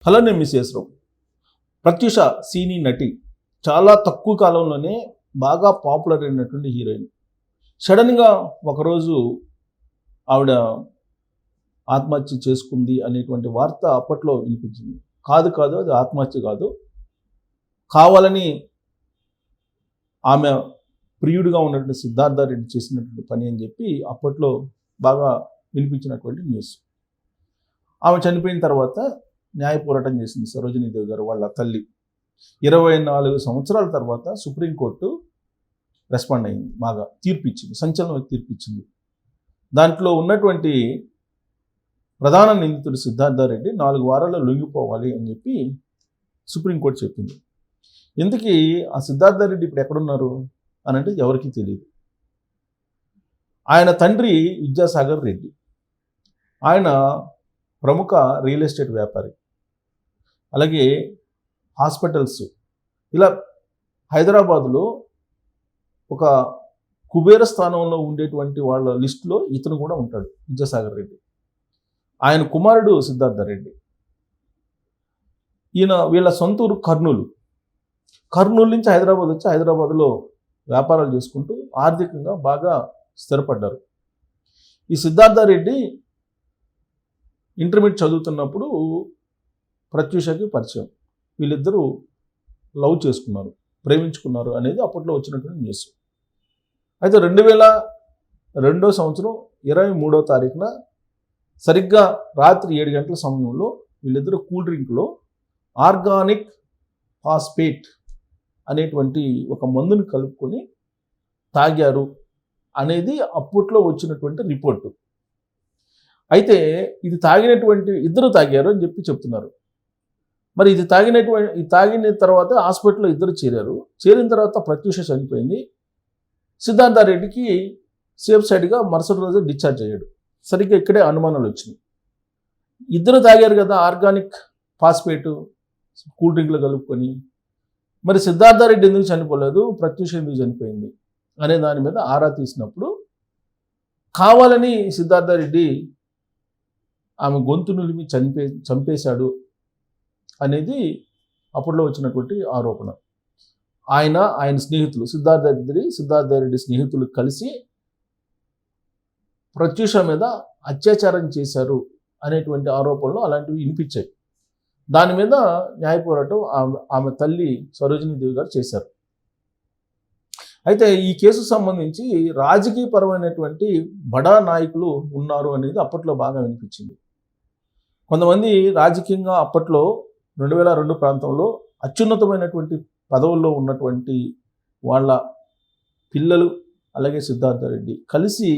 Hello, నేను miss Pratyusha సినీ నటి. చాలా తక్కువ కాలంలోనే బాగా పాపులర్ అయినటువంటి హీరోయిన్. సడన్గా ఒకరోజు ఆవిడ ఆత్మహత్య చేసుకుంది అనేటువంటి వార్త అప్పట్లో వినిపించింది. కాదు అది ఆత్మహత్య కాదు, కావాలని ఆమె ప్రియుడిగా ఉన్నటువంటి సిద్ధార్థ రెడ్డి చేసినటువంటి పని అని చెప్పి అప్పట్లో బాగా వినిపించినటువంటి న్యూస్. ఆమె చనిపోయిన తర్వాత న్యాయ పోరాటం చేసింది సరోజినీదేవి గారు, వాళ్ళ తల్లి. 24 సంవత్సరాల తర్వాత సుప్రీంకోర్టు రెస్పాండ్ అయింది, బాగా తీర్పు ఇచ్చింది, సంచలనం తీర్పు ఇచ్చింది. దాంట్లో ఉన్నటువంటి ప్రధాన నిందితుడు సిద్ధార్థ రెడ్డి 4 వారాల్లో లొంగిపోవాలి అని చెప్పి సుప్రీంకోర్టు చెప్పింది. ఎందుకు ఆ సిద్ధార్థ రెడ్డి ఇప్పుడు ఎక్కడున్నారు అని అంటే ఎవరికీ తెలియదు. ఆయన తండ్రి విద్యాసాగర్ రెడ్డి, ఆయన ప్రముఖ రియల్ ఎస్టేట్ వ్యాపారి, అలాగే హాస్పిటల్స్, ఇలా హైదరాబాదులో ఒక కుబేర స్థానంలో ఉండేటువంటి వాళ్ళ లిస్టులో ఇతను కూడా ఉంటాడు, విద్యాసాగర్ రెడ్డి. ఆయన కుమారుడు సిద్ధార్థ రెడ్డి. వీళ్ళ సొంత ఊరు కర్నూలు నుంచి హైదరాబాద్ వచ్చి హైదరాబాద్లో వ్యాపారాలు చేసుకుంటూ ఆర్థికంగా బాగా స్థిరపడ్డారు. ఈ సిద్ధార్థ రెడ్డి ఇంటర్మీడియట్ చదువుతున్నప్పుడు ప్రత్యూషకి పరిచయం. వీళ్ళిద్దరూ లవ్ చేసుకున్నారు, ప్రేమించుకున్నారు అనేది అప్పట్లో వచ్చినటువంటి న్యూస్. అయితే 2002 సంవత్సరం 23వ తారీఖున సరిగ్గా రాత్రి 7 గంటల సమయంలో వీళ్ళిద్దరూ కూల్ డ్రింక్లో ఆర్గానిక్ ఫాస్ఫేట్ అనేటువంటి ఒక మందుని కలుపుకొని తాగారు అనేది అప్పట్లో వచ్చినటువంటి రిపోర్టు. అయితే ఇది ఇద్దరు తాగారు అని చెప్పి చెప్తున్నారు. మరి ఇది తాగిన తర్వాత హాస్పిటల్లో ఇద్దరు చేరారు. చేరిన తర్వాత ప్రత్యూష చనిపోయింది. సిద్ధార్థ రెడ్డికి సేఫ్ సైడ్గా మరుసటి రోజు డిశ్చార్జ్ అయ్యాడు. సరిగ్గా ఇక్కడే అనుమానాలు వచ్చినాయి. ఇద్దరు తాగారు కదా ఆర్గానిక్ ఫాస్ఫేట్ కూల్ డ్రింక్లో కలుపుకొని, మరి సిద్ధార్థ రెడ్డి ఎందుకు చనిపోలేదు, ప్రత్యూష ఎందుకు చనిపోయింది అనే దాని మీద ఆరా తీసినప్పుడు కావాలని సిద్ధార్థ రెడ్డి ఆమె గొంతు నులిమి చంపేశాడు అనేది అప్పట్లో వచ్చినటువంటి ఆరోపణ. ఆయన స్నేహితులు సిద్ధార్థ రెడ్డి స్నేహితులు కలిసి ప్రత్యూష మీద అత్యాచారం చేశారు అనేటువంటి ఆరోపణలు అలాంటివి వినిపించాయి. దాని మీద న్యాయ పోరాటం ఆమె తల్లి సరోజినీదేవి గారు చేశారు. అయితే ఈ కేసుకు సంబంధించి రాజకీయపరమైనటువంటి బడా నాయకులు ఉన్నారు అనేది అప్పట్లో బాగా వినిపించింది. కొంతమంది రాజకీయంగా అప్పట్లో 2002 ప్రాంతంలో అత్యున్నతమైనటువంటి పదవుల్లో ఉన్నటువంటి వాళ్ళ పిల్లలు, అలాగే సిద్ధార్థ రెడ్డి కలిసి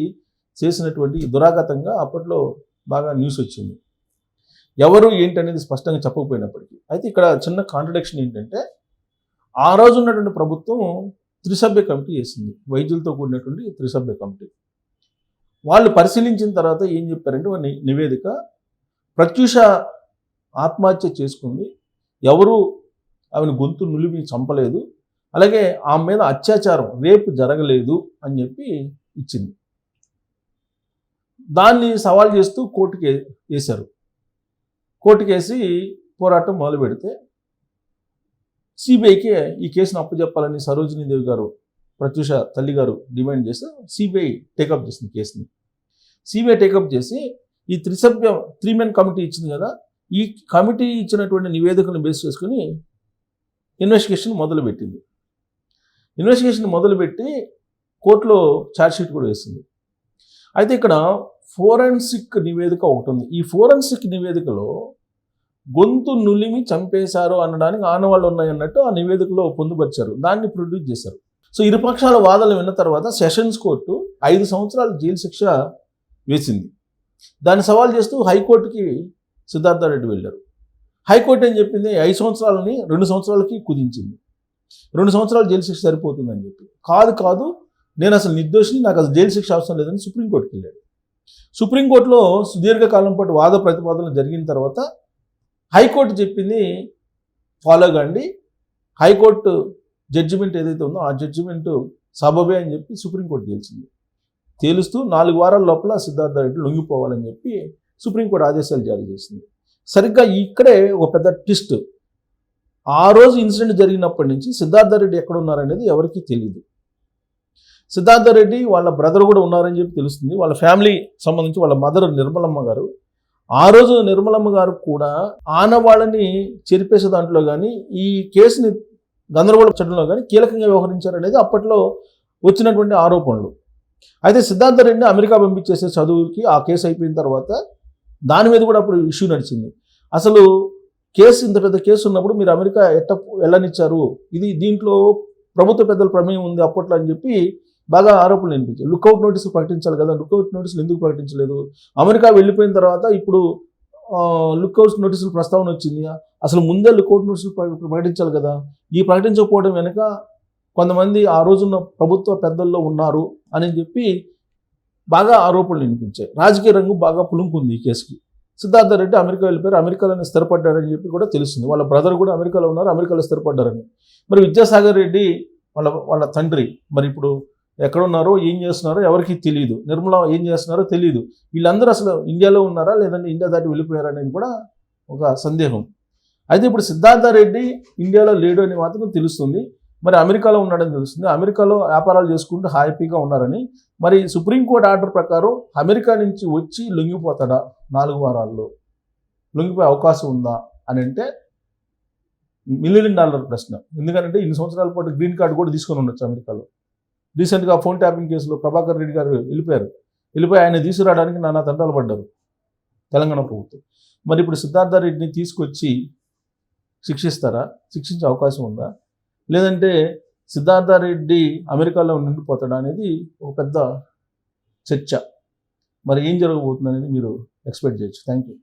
చేసినటువంటి దురాఘాతంగా అప్పట్లో బాగా న్యూస్ వచ్చింది. ఎవరు ఏంటి అనేది స్పష్టంగా చెప్పకపోయినప్పటికీ, అయితే ఇక్కడ చిన్న కాంట్రడిక్షన్ ఏంటంటే, ఆ రోజు ఉన్నటువంటి ప్రభుత్వం త్రిసభ్య కమిటీ వేసింది, వైద్యులతో కూడినటువంటి త్రిసభ్య కమిటీ. వాళ్ళు పరిశీలించిన తర్వాత ఏం చెప్పారంటే, నివేదిక ప్రత్యూష ఆత్మహత్య చేసుకుంది, ఎవరు ఆమెను గొంతు నులిమి చంపలేదు, అలాగే ఆమె మీద అత్యాచారం రేపు జరగలేదు అని చెప్పి ఇచ్చింది. దాన్ని సవాల్ చేస్తూ కోర్టుకి వేశారు. కోర్టుకేసి పోరాటం మొదలు పెడితే సిబిఐకి ఈ కేసును అప్పచెప్పాలని సరోజినీదేవి గారు, ప్రత్యూష తల్లి గారు డిమాండ్ చేస్తే సిబిఐ టేకప్ చేసింది కేసుని. సిబిఐ టేకప్ చేసి ఈ త్రీ మెన్ కమిటీ ఇచ్చింది కదా, ఈ కమిటీ ఇచ్చినటువంటి నివేదికను బేస్ చేసుకుని ఇన్వెస్టిగేషన్ మొదలుపెట్టింది. ఇన్వెస్టిగేషన్ మొదలుపెట్టి కోర్టులో ఛార్జ్షీట్ కూడా వేసింది. అయితే ఇక్కడ ఫోరెన్సిక్ నివేదిక ఒకటి ఉంది. ఈ ఫోరెన్సిక్ నివేదికలో గొంతు నులిమి చంపేశారు అనడానికి ఆనవాళ్ళు ఉన్నాయన్నట్టు ఆ నివేదికలో పొందుపరిచారు, దాన్ని ప్రొడ్యూస్ చేశారు. సో ఇరుపక్షాల వాదనలు విన్న తర్వాత సెషన్స్ కోర్టు 5 సంవత్సరాల జైలు శిక్ష వేసింది. దాన్ని సవాల్ చేస్తూ హైకోర్టుకి సిద్ధార్థ రెడ్డి వెళ్ళారు. హైకోర్టు ఏం చెప్పింది, 5 సంవత్సరాలని 2 సంవత్సరాలకి కుదించింది. 2 సంవత్సరాలు జైలు శిక్ష సరిపోతుందని చెప్పి. కాదు నేను అసలు నిర్దోషిని, నాకు అసలు జైలు శిక్ష అవసరం లేదని సుప్రీంకోర్టుకి వెళ్ళాడు. సుప్రీంకోర్టులో సుదీర్ఘకాలం పాటు వాద ప్రతిపాదనలు జరిగిన తర్వాత హైకోర్టు చెప్పింది ఫాలో కండి, హైకోర్టు జడ్జిమెంట్ ఏదైతే ఉందో ఆ జడ్జిమెంట్ సబబే అని చెప్పి సుప్రీంకోర్టు తేలుస్తూ 4 వారాల లోపల సిద్ధార్థ రెడ్డి లొంగిపోవాలని చెప్పి సుప్రీంకోర్టు ఆదేశాలు జారీ చేసింది. సరిగ్గా ఇక్కడే ఒక పెద్ద ట్విస్ట్. ఆ రోజు ఇన్సిడెంట్ జరిగినప్పటి నుంచి సిద్ధార్థ రెడ్డి ఎక్కడ ఉన్నారనేది ఎవరికీ తెలియదు. సిద్ధార్థ రెడ్డి వాళ్ళ బ్రదర్ కూడా ఉన్నారని చెప్పి తెలుస్తుంది. వాళ్ళ ఫ్యామిలీ సంబంధించి వాళ్ళ మదర్ నిర్మలమ్మ గారు, ఆ రోజు నిర్మలమ్మ గారు కూడా ఆనవాళ్ళని చెరిపేసే దాంట్లో కానీ ఈ కేసుని గందరగోళపరచడంలో కానీ కీలకంగా వ్యవహరించారనేది అప్పట్లో వచ్చినటువంటి ఆరోపణలు. అయితే సిద్ధార్థ రెడ్డిని అమెరికా పంపించేసే చదువుకి ఆ కేసు అయిపోయిన తర్వాత దాని మీద కూడా అప్పుడు ఇష్యూ నడిచింది. అసలు కేసు ఇంత పెద్ద కేసు ఉన్నప్పుడు మీరు అమెరికా వెళ్ళనిచ్చారు, దీంట్లో ప్రభుత్వ పెద్దల ప్రమేయం ఉంది అప్పట్లో అని చెప్పి బాగా ఆరోపణలు వినిపించాయి. లుక్అవుట్ నోటీసులు ప్రకటించాలి కదా, లుక్అవుట్ నోటీసులు ఎందుకు ప్రకటించలేదు? అమెరికా వెళ్ళిపోయిన తర్వాత ఇప్పుడు లుక్అవుట్ నోటీసులు ప్రస్తావన వచ్చింది. అసలు ముందే లుక్అవుట్ నోటీసులు ప్రకటించాలి కదా. ఈ ప్రకటించకపోవడం వెనుక కొంతమంది ఆ రోజున్న ప్రభుత్వ పెద్దల్లో ఉన్నారు అని చెప్పి బాగా ఆరోపణలు వినిపించాయి. రాజకీయ రంగు బాగా పులుంకుంది ఈ కేసుకి. సిద్ధార్థ రెడ్డి అమెరికా వెళ్ళిపోయారు, అమెరికాలోనే స్థిరపడ్డారని చెప్పి కూడా తెలుస్తుంది. వాళ్ళ బ్రదర్ కూడా అమెరికాలో ఉన్నారు, అమెరికాలో స్థిరపడ్డారని. మరి విద్యాసాగర్ రెడ్డి వాళ్ళ తండ్రి మరి ఇప్పుడు ఎక్కడున్నారో ఏం చేస్తున్నారో ఎవరికి తెలియదు. నిర్మల ఏం చేస్తున్నారో తెలియదు. వీళ్ళందరూ అసలు ఇండియాలో ఉన్నారా లేదంటే ఇండియా దాటి వెళ్ళిపోయారా అనేది కూడా ఒక సందేహం. అయితే ఇప్పుడు సిద్ధార్థ రెడ్డి ఇండియాలో లేడు అని మాత్రం తెలుస్తుంది. మరి అమెరికాలో ఉన్నాడని తెలుస్తుంది. అమెరికాలో వ్యాపారాలు చేసుకుంటూ హ్యాపీగా ఉన్నారని. మరి సుప్రీంకోర్టు ఆర్డర్ ప్రకారం అమెరికా నుంచి వచ్చి లొంగిపోతాడా 4 వారాల్లో? లొంగిపోయే అవకాశం ఉందా అని అంటే $1 మిలియన్ ప్రశ్న. ఎందుకంటే ఇన్ని సంవత్సరాల పాటు గ్రీన్ కార్డు కూడా తీసుకొని ఉండొచ్చు అమెరికాలో. రీసెంట్గా ఫోన్ ట్యాపింగ్ కేసులో ప్రభాకర్ రెడ్డి గారు వెళ్ళిపోయి ఆయన తీసుకురావడానికి నానా తంటాలు పడ్డారు తెలంగాణ ప్రభుత్వం. మరి ఇప్పుడు సిద్ధార్థ రెడ్డిని తీసుకొచ్చి శిక్షిస్తారా? శిక్షించే అవకాశం ఉందా? లేదంటే సిద్ధార్థ రెడ్డి అమెరికాలో నిండిపోతాడా అనేది ఒక పెద్ద చర్చ. మరి ఏం జరగబోతుంది అనేది మీరు ఎక్స్పెక్ట్ చేయొచ్చు. Thank you.